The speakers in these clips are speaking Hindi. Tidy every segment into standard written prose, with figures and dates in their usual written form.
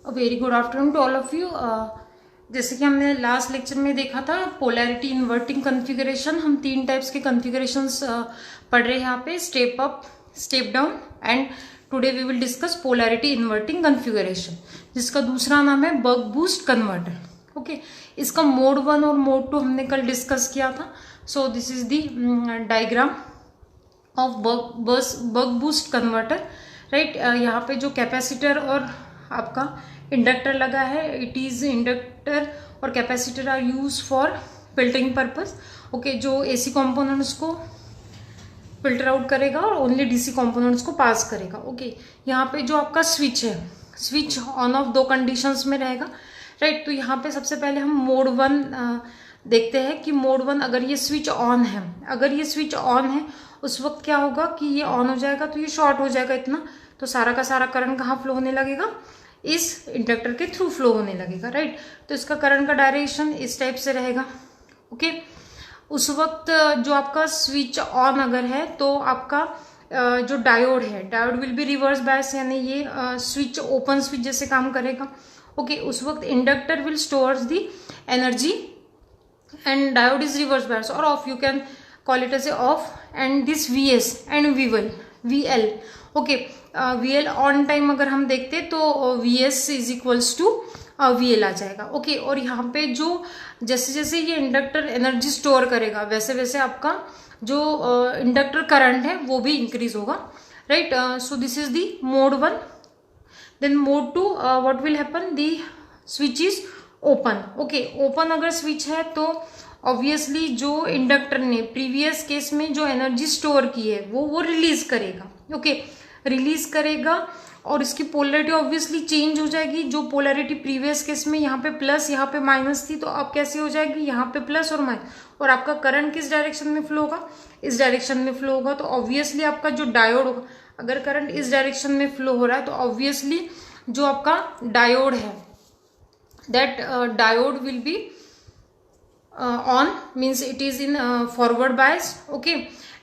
Very good afternoon to all of you. जैसे कि हमने लास्ट लेक्चर में देखा था पोलैरिटी इन्वर्टिंग कॉन्फ़िगरेशन, हम तीन टाइप्स के कॉन्फ़िगरेशंस पढ़ रहे हैं यहाँ पे, step up, step down and today we will discuss polarity inverting configuration, जिसका दूसरा नाम है बक बूस्ट कन्वर्टर। ओके, इसका मोड 1 और मोड 2 हमने कल डिस्कस किया था। So this is the diagram of buck boost converter, right. यहाँ पे जो कैपेसिटर और आपका इंडक्टर लगा है, इट इज इंडक्टर और capacitor are use for filtering purpose. Okay, जो एसी कंपोनेंट्स को फिल्टर आउट करेगा और ओनली डीसी कंपोनेंट्स को पास करेगा। ओके, यहाँ पे जो आपका स्विच है, स्विच ऑन ऑफ दो कंडीशंस में रहेगा, राइट। तो यहाँ पे सबसे पहले हम मोड 1 देखते हैं कि मोड 1 अगर ये स्विच ऑन है, अगर ये स्विच ऑन है उस वक्त क्या होगा कि ये ऑन हो जाएगा तो ये शॉर्ट हो जाएगा इतना, तो सारा का सारा करंट कहाँ फ्लो होने लगेगा, इस इंडक्टर के थ्रू फ्लो होने लगेगा, राइट। तो इसका करंट का डायरेक्शन इस टाइप से रहेगा। ओके, उस वक्त जो आपका स्विच ऑन अगर है तो आपका जो डायोड है, diode will be reverse bias, यानी ये स्विच ओपन स्विच जैसे काम करेगा। ओके, उस वक्त inductor will stores the energy and diode is reverse bias और off, you can call it as a off, and this Vs and VL। Okay, VL on time अगर हम देखते तो Vs is equals to VL आ जाएगा। ओके, और यहाँ पे जो जैसे जैसे ये इंडक्टर एनर्जी स्टोर करेगा वैसे वैसे आपका जो इंडक्टर करंट है वो भी इंक्रीज होगा, right. So this is the mode 1। Then mode 2, what will happen, the switch is open. Okay, open अगर स्विच है तो ऑब्वियसली जो इंडक्टर ने प्रीवियस केस में जो एनर्जी स्टोर की है वो रिलीज करेगा। ओके, रिलीज करेगा और इसकी पोलैरिटी ऑब्वियसली चेंज हो जाएगी। जो पोलैरिटी प्रीवियस केस में यहाँ पे प्लस यहाँ पे माइनस थी, तो अब कैसे हो जाएगी, यहाँ पे प्लस और माइनस, और आपका करंट किस डायरेक्शन में फ्लो होगा, इस डायरेक्शन में फ्लो होगा। तो ऑब्वियसली आपका जो डायोड होगा, अगर करंट इस डायरेक्शन में फ्लो हो रहा है तो ऑब्वियसली जो आपका डायोड है, that diode will be on, means it is in forward bias। okay,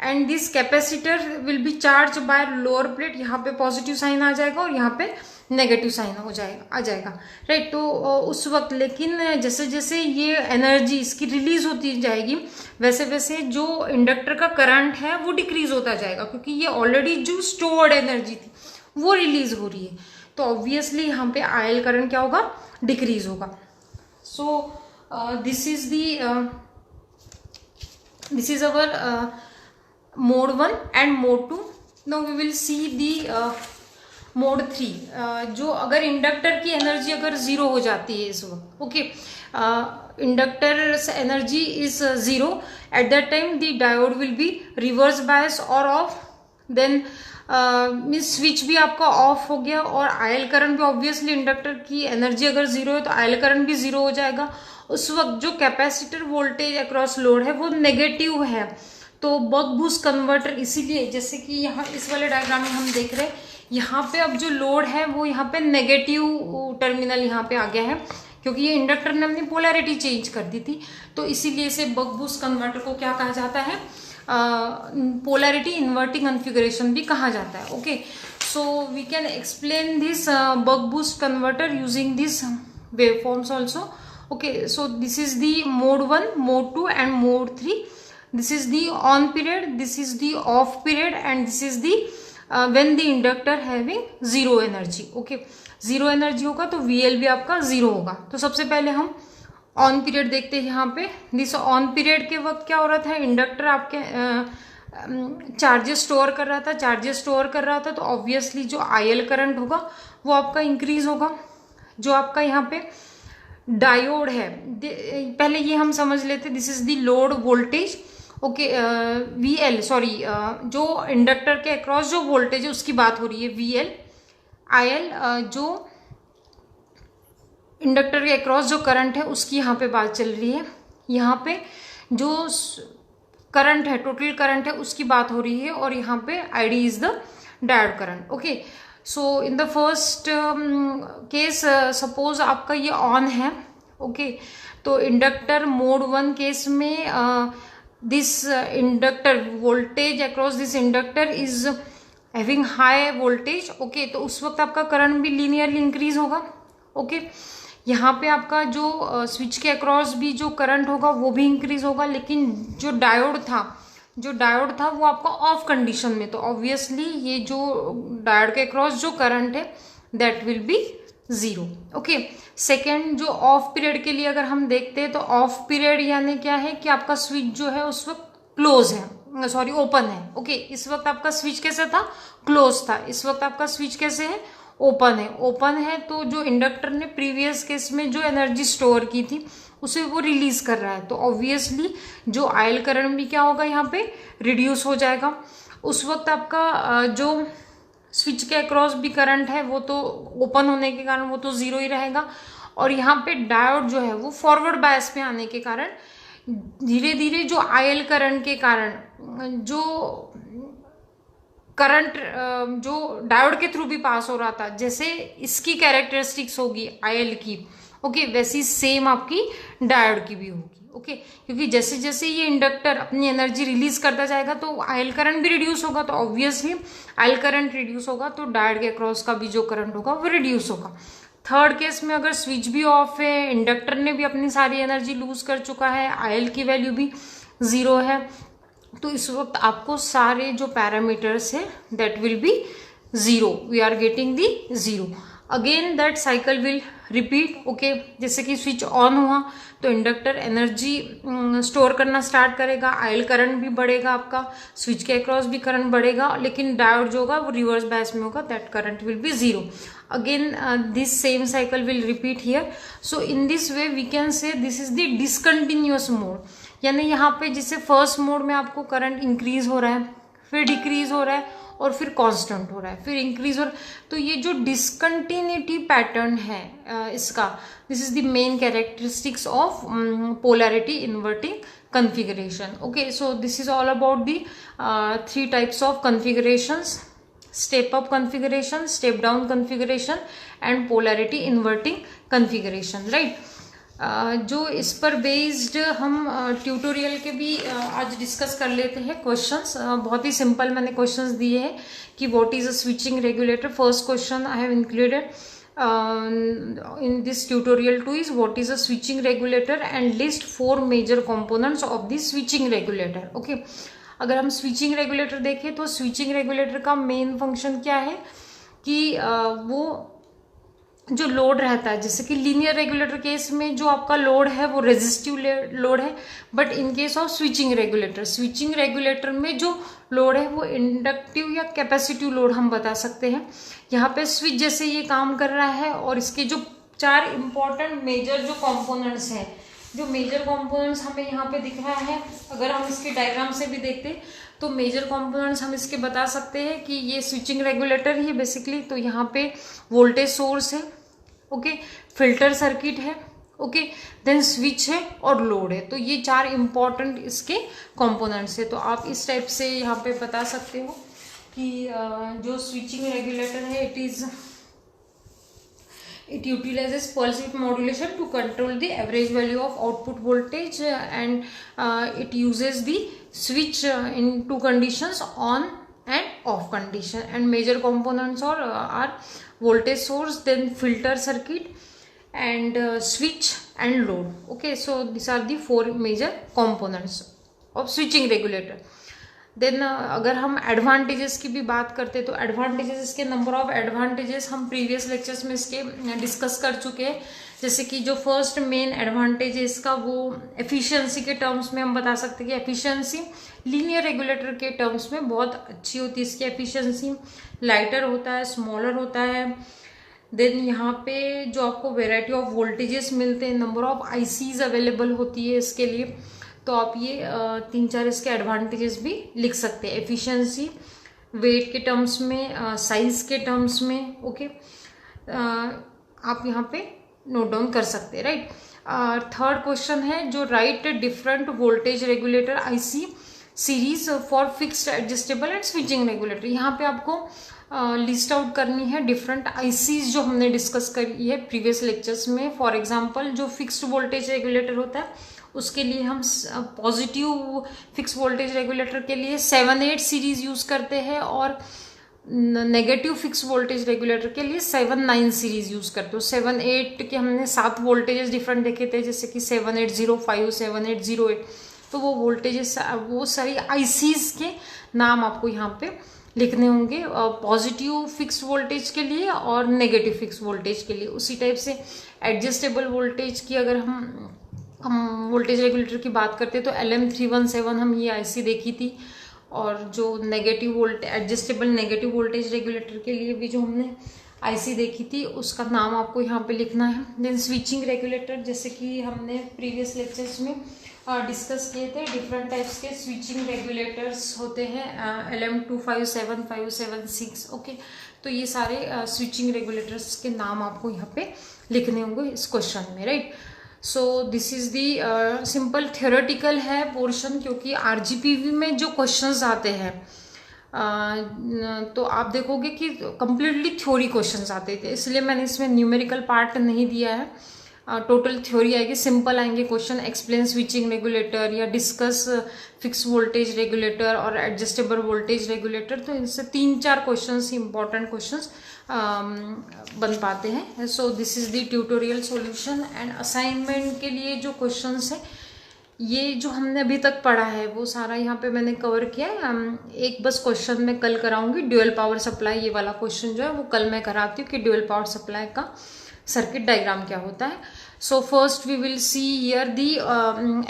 and this capacitor will be charged by lower plate, यहाँ पे पॉजिटिव साइन आ जाएगा और यहाँ पे नेगेटिव साइन हो जाएगा, आ जाएगा, राइट। तो उस वक्त लेकिन जैसे जैसे ये एनर्जी इसकी रिलीज होती जाएगी वैसे वैसे जो इंडक्टर का करंट है वो डिक्रीज होता जाएगा, क्योंकि ये ऑलरेडी जो स्टोर्ड एनर्जी थी वो रिलीज हो रही है, तो ऑब्वियसली यहाँ पे आयल करंट क्या होगा, डिक्रीज होगा। सो this is our mode 1 and mode 2। now we will see the mode 3। जो अगर इंडक्टर की एनर्जी अगर जीरो हो जाती है इस वक्त, okay, inductor energy is zero, at that time the diode will be reverse bias और ऑफ। देन मीन्स स्विच भी आपका ऑफ हो गया और आयल करंट भी, ऑब्वियसली इंडक्टर की एनर्जी अगर जीरो है तो आयल करंट भी जीरो हो जाएगा। उस वक्त जो कैपेसिटर वोल्टेज अक्रॉस लोड है वो नेगेटिव है, तो बक बूस्ट कन्वर्टर, इसीलिए जैसे कि यहाँ इस वाले डायग्राम में हम देख रहे हैं, यहाँ पे अब जो लोड है वो यहाँ पे नेगेटिव टर्मिनल यहाँ पे आ गया है, क्योंकि ये इंडक्टर ने अपनी पोलैरिटी चेंज कर दी थी, तो इसीलिए इसे बक बूस्ट कन्वर्टर को क्या कहा जाता है, पोलैरिटी इन्वर्टिंग कॉन्फ़िगरेशन भी कहा जाता है। Okay, so we can explain this buck boost converter using this waveforms also. okay, so this is the mode 1, mode 2 and mode 3। this is the on period, this is the off period and this is the when the inductor having zero energy। okay, zero energy होगा तो VL भी आपका जीरो होगा। तो सबसे पहले हम ऑन पीरियड देखते हैं। यहाँ पे दिस ऑन पीरियड के वक्त क्या हो रहा था, इंडक्टर आपके चार्जेस स्टोर कर रहा था, चार्जेस स्टोर कर रहा था, तो ऑब्वियसली जो आईएल करंट होगा वो आपका इंक्रीज होगा। जो आपका यहाँ पे डायोड है, पहले ये हम समझ लेते, this is the load voltage. Okay, VL, sorry, जो इंडक्टर के अक्रॉस जो वोल्टेज है उसकी बात हो रही है, VL। IL जो इंडक्टर के अक्रॉस जो करंट है उसकी यहाँ पे बात चल रही है। यहाँ पे जो करंट है, टोटल करंट है, उसकी बात हो रही है, और यहाँ पे ID is the diode current. Okay, so in the first case suppose आपका ये ऑन है, ओके, तो इंडक्टर मोड 1 केस में this inductor voltage across this inductor is having high voltage. Okay, तो उस वक्त आपका करंट भी लीनियरली इंक्रीज होगा। ओके, यहाँ पे आपका जो स्विच के अक्रॉस भी जो करंट होगा वो भी इंक्रीज होगा, लेकिन जो डायोड था वो आपका ऑफ कंडीशन में, तो ऑब्वियसली ये जो डायोड के अक्रॉस जो करंट है that will be zero. Okay, second जो ऑफ पीरियड के लिए अगर हम देखते हैं तो ऑफ पीरियड यानी क्या है कि आपका स्विच जो है उस वक्त क्लोज है, सॉरी ओपन है। ओके, इस वक्त आपका स्विच कैसे था, क्लोज था, इस वक्त आपका स्विच कैसे है, ओपन है। ओपन है तो जो इंडक्टर ने प्रीवियस केस में जो एनर्जी स्टोर की थी उसे वो रिलीज कर रहा है, तो ऑब्वियसली जो आयल करंट भी क्या होगा यहाँ पे रिड्यूस हो जाएगा। उस वक्त आपका जो स्विच के अक्रॉस भी करंट है वो तो ओपन होने के कारण वो तो जीरो ही रहेगा, और यहाँ पे डायोड जो है वो फॉरवर्ड बायस में आने के कारण धीरे धीरे जो आयल करंट के कारण जो करंट जो डायोड के थ्रू भी पास हो रहा था, जैसे इसकी कैरेक्टरिस्टिक्स होगी आयल की, ओके, वैसी सेम आपकी डायोड की भी होगी। ओके, क्योंकि जैसे जैसे ये इंडक्टर अपनी एनर्जी रिलीज करता जाएगा तो आयल करंट भी रिड्यूस होगा, तो ऑब्वियसली आयल करंट रिड्यूस होगा तो डायोड के अक्रॉस का भी जो करंट होगा वो रिड्यूस होगा। थर्ड केस में अगर स्विच भी ऑफ है, इंडक्टर ने भी अपनी सारी एनर्जी लूज कर चुका है, आयल की वैल्यू भी जीरो है, तो इस वक्त आपको सारे जो पैरामीटर्स है that will be zero, we are getting the zero. Again that cycle will repeat. Okay, जैसे कि स्विच ऑन हुआ तो इंडक्टर एनर्जी स्टोर करना स्टार्ट करेगा, आयल करंट भी बढ़ेगा, आपका स्विच के अक्रॉस भी करंट बढ़ेगा, लेकिन डायोड जो होगा वो रिवर्स बायस में होगा, that current will be zero. Again this same cycle will repeat here. So in this way we can say this is the discontinuous mode, यानी यहाँ पे जिससे फर्स्ट मोड में आपको करंट इंक्रीज हो रहा है, फिर डिक्रीज हो रहा है, और फिर कांस्टेंट हो रहा है, फिर इंक्रीज हो रहा है, तो ये जो डिसकंटिन्यूटी पैटर्न है इसका, this is the main characteristics of polarity inverting configuration. Okay, so this is all about the three types of configurations: step up configuration, step down configuration and polarity inverting configuration, right? जो इस पर बेस्ड हम ट्यूटोरियल के भी आज डिस्कस कर लेते हैं क्वेश्चंस। बहुत ही सिंपल मैंने क्वेश्चंस दिए हैं कि what is a switching regulator. First question I have included in this tutorial 2 is what is a switching regulator and list 4 major components of the switching regulator. Okay, अगर हम स्विचिंग रेगुलेटर देखें तो स्विचिंग रेगुलेटर का मेन फंक्शन क्या है कि वो जो लोड रहता है, जैसे कि लीनियर रेगुलेटर केस में जो आपका लोड है वो रेजिस्टिव लोड है, but in case of switching regulator में जो लोड है वो इंडक्टिव या कैपेसिटिव लोड हम बता सकते हैं। यहाँ पे स्विच जैसे ये काम कर रहा है और इसके जो 4 इंपॉर्टेंट मेजर जो कंपोनेंट्स हैं, जो मेजर कंपोनेंट्स हमें यहाँ पे दिख रहा है, अगर हम इसके डायग्राम से भी देखते तो मेजर कंपोनेंट्स हम इसके बता सकते हैं कि ये स्विचिंग रेगुलेटर ही बेसिकली। तो यहाँ पे वोल्टेज सोर्स है, ओके, फिल्टर सर्किट है, ओके, देन स्विच है और लोड है। तो ये 4 इंपॉर्टेंट इसके कंपोनेंट्स है। तो आप इस टाइप से यहाँ पे बता सकते हो कि जो स्विचिंग रेगुलेटर है it utilizes pulse width modulation to control the average value of output voltage and it uses the switch in 2 conditions, on and off condition, and major components are voltage source, then filter circuit and switch and load. Okay, so these are the 4 major components of switching regulator. Then अगर हम एडवांटेजेस की भी बात करते तो एडवांटेजेस, इसके नंबर ऑफ एडवांटेजेस हम प्रीवियस लेक्चर्स में इसके डिस्कस कर चुके हैं। जैसे कि जो फर्स्ट मेन एडवांटेज है इसका वो एफिशिएंसी के टर्म्स में हम बता सकते हैं कि एफिशिएंसी लीनियर रेगुलेटर के टर्म्स में बहुत अच्छी होती है। इसकी एफिशिएंसी लाइटर होता है, स्मॉलर होता है। देन यहाँ पे जो आपको वेराइटी ऑफ वोल्टेजेस मिलते हैं, नंबर ऑफ आईसीज अवेलेबल होती है इसके लिए। तो आप ये 3-4 इसके एडवांटेजेस भी लिख सकते हैं, एफिशिएंसी, वेट के टर्म्स में, साइज के टर्म्स में। ओके, आप यहाँ पे नोट डाउन कर सकते हैं, राइट। थर्ड क्वेश्चन है जो right different voltage regulator IC series for fixed adjustable and switching regulator. यहाँ पे आपको लिस्ट आउट करनी है डिफरेंट आईसीज जो हमने डिस्कस करी है प्रीवियस लेक्चर्स में। फॉर एग्जांपल जो फिक्स्ड वोल्टेज रेगुलेटर होता है उसके लिए हम पॉजिटिव फिक्स वोल्टेज रेगुलेटर के लिए 7-8 सीरीज यूज करते हैं, और नेगेटिव फिक्स वोल्टेज रेगुलेटर के लिए 7-9 सीरीज यूज करते हो। 7-8 के हमने 7 वोल्टेजेस डिफरेंट देखे थे, जैसे कि 7805, 7808। तो वो वोल्टेजेस, वो सारी आईसीज के नाम आपको यहाँ पे लिखने होंगे, पॉजिटिव फिक्स वोल्टेज के लिए और नेगेटिव फिक्स वोल्टेज के लिए। उसी टाइप से एडजस्टेबल वोल्टेज की अगर हम वोल्टेज रेगुलेटर की बात करते हैं तो LM317 हम ये आईसी देखी थी। और जो negative voltage, adjustable negative voltage regulator के लिए भी जो हमने आईसी देखी थी, उसका नाम आपको यहाँ पे लिखना है। देन स्विचिंग रेगुलेटर, जैसे कि हमने प्रीवियस लेक्चर्स में डिस्कस किए थे, डिफरेंट टाइप्स के स्विचिंग रेगुलेटर्स होते हैं, LM257, 576। ओके, तो ये सारे स्विचिंग रेगुलेटर्स के नाम आपको यहाँ पे लिखने होंगे इस क्वेश्चन में, right. So this is the simple theoretical है पोर्शन, क्योंकि आरजीपीवी में जो क्वेश्चंस आते हैं तो आप देखोगे कि कंप्लीटली थ्योरी क्वेश्चंस आते थे, इसलिए मैंने इसमें न्यूमेरिकल पार्ट नहीं दिया है। टोटल थ्योरी आएगी, सिंपल आएंगे क्वेश्चन, एक्सप्लेन स्विचिंग रेगुलेटर या डिस्कस फिक्स वोल्टेज रेगुलेटर और एडजस्टेबल वोल्टेज रेगुलेटर। तो इनसे 3-4 क्वेश्चंस इंपॉर्टेंट क्वेश्चंस बन पाते हैं। सो this is the tutorial solution. And assignment के लिए जो क्वेश्चंस है, ये जो हमने अभी तक पढ़ा है वो सारा यहाँ पे मैंने कवर किया है। एक बस क्वेश्चन मैं कल कराऊंगी, ड्यूअल पावर सप्लाई, ये वाला क्वेश्चन जो है वो कल मैं कराती हूँ कि ड्यूअल पावर सप्लाई का सर्किट डायग्राम क्या होता है। So first we will see here the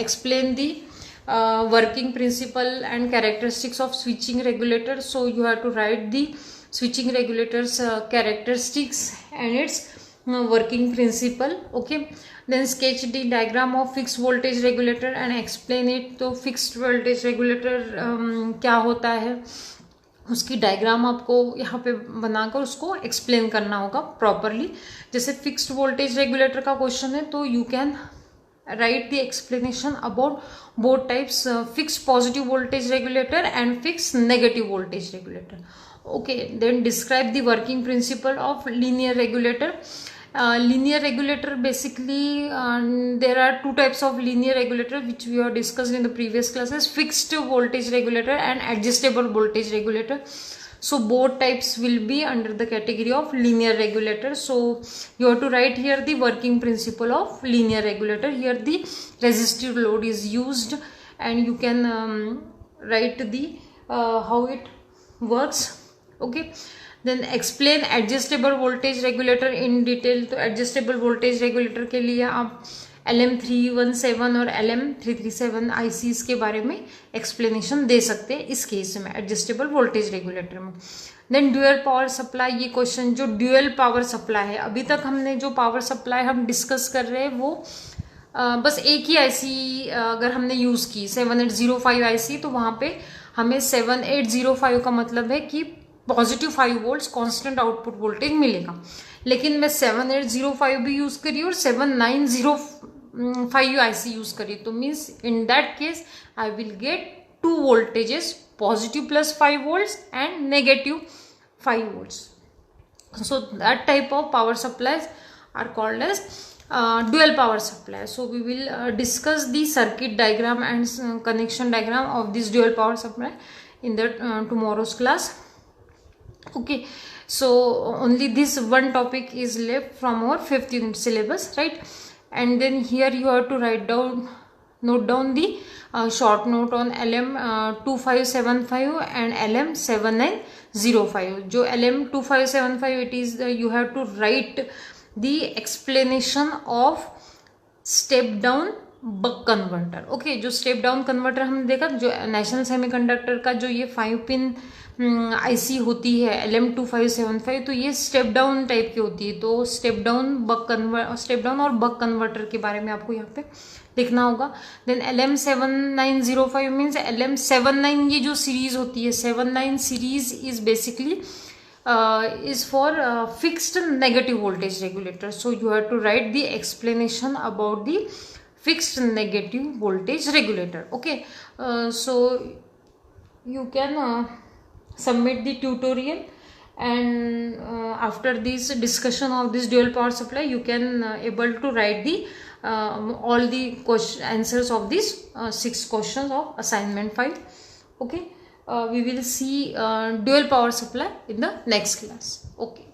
explain the working principle and characteristics of switching regulator. So you have to write the switching regulators characteristics and its working principle. Okay, then sketch the diagram of fixed voltage regulator and explain it. तो fixed voltage regulator क्या होता है, उसकी डायग्राम आपको यहाँ पे बनाकर उसको एक्सप्लेन करना होगा प्रॉपरली। जैसे फिक्स्ड वोल्टेज रेगुलेटर का क्वेश्चन है तो you can write the explanation about both types, fixed positive voltage regulator and fixed negative voltage regulator. Okay, then describe the working principle of linear regulator. Linear regulator, basically there are 2 types of linear regulator which we have discussed in the previous classes, fixed voltage regulator and adjustable voltage regulator. So both types will be under the category of linear regulator. So you have to write here the working principle of linear regulator. Here the resistive load is used, and you can write the how it works. Okay, then explain adjustable voltage regulator in detail. तो adjustable voltage regulator के लिए आप LM317 और LM337 ICs के बारे में एक्सप्लेनेशन दे सकते हैं इस केस में, एडजस्टेबल वोल्टेज रेगुलेटर में। देन ड्यूअल पावर सप्लाई, ये क्वेश्चन जो ड्यूअल पावर सप्लाई है, अभी तक हमने जो पावर सप्लाई हम डिस्कस कर रहे हैं वो बस एक ही IC अगर हमने यूज़ की 7805 IC, तो वहाँ पे हमें 7805 का मतलब है कि positive 5 volts constant output voltage मिलेगा। लेकिन मैं 7805 भी यूज़ करी और 7905 IC यूज़ करी, तो means in that case I will get 2 voltages, positive +5 volts and negative 5 volts. So that type of power supplies are called as dual power supply. So we will discuss the circuit diagram and connection diagram of this dual power supply in the tomorrow's class. Okay, so only this one topic is left from our 5th unit syllabus, right? And then here you have to note down the short note on LM2575 and LM7905. जो LM2575, it is you have to write the explanation of step down buck converter. Okay, जो स्टेप डाउन कन्वर्टर हमने देखा, जो नेशनल सेमीकंडक्टर का जो ये 5 पिन IC होती है LM2575, तो ये स्टेप डाउन टाइप की होती है. तो स्टेप डाउन और बक कन्वर्टर के बारे में आपको यहाँ पे लिखना होगा. देन LM7905 मीन्स LM79, ये जो सीरीज होती है 79 series is basically is for fixed negative voltage regulator. So you have to write the explanation about the fixed negative voltage regulator. Okay, so you can submit the tutorial, and after this discussion of this dual power supply, you can able to write the all the answers of these 6 questions of assignment 5. Okay, we will see dual power supply in the next class. Okay.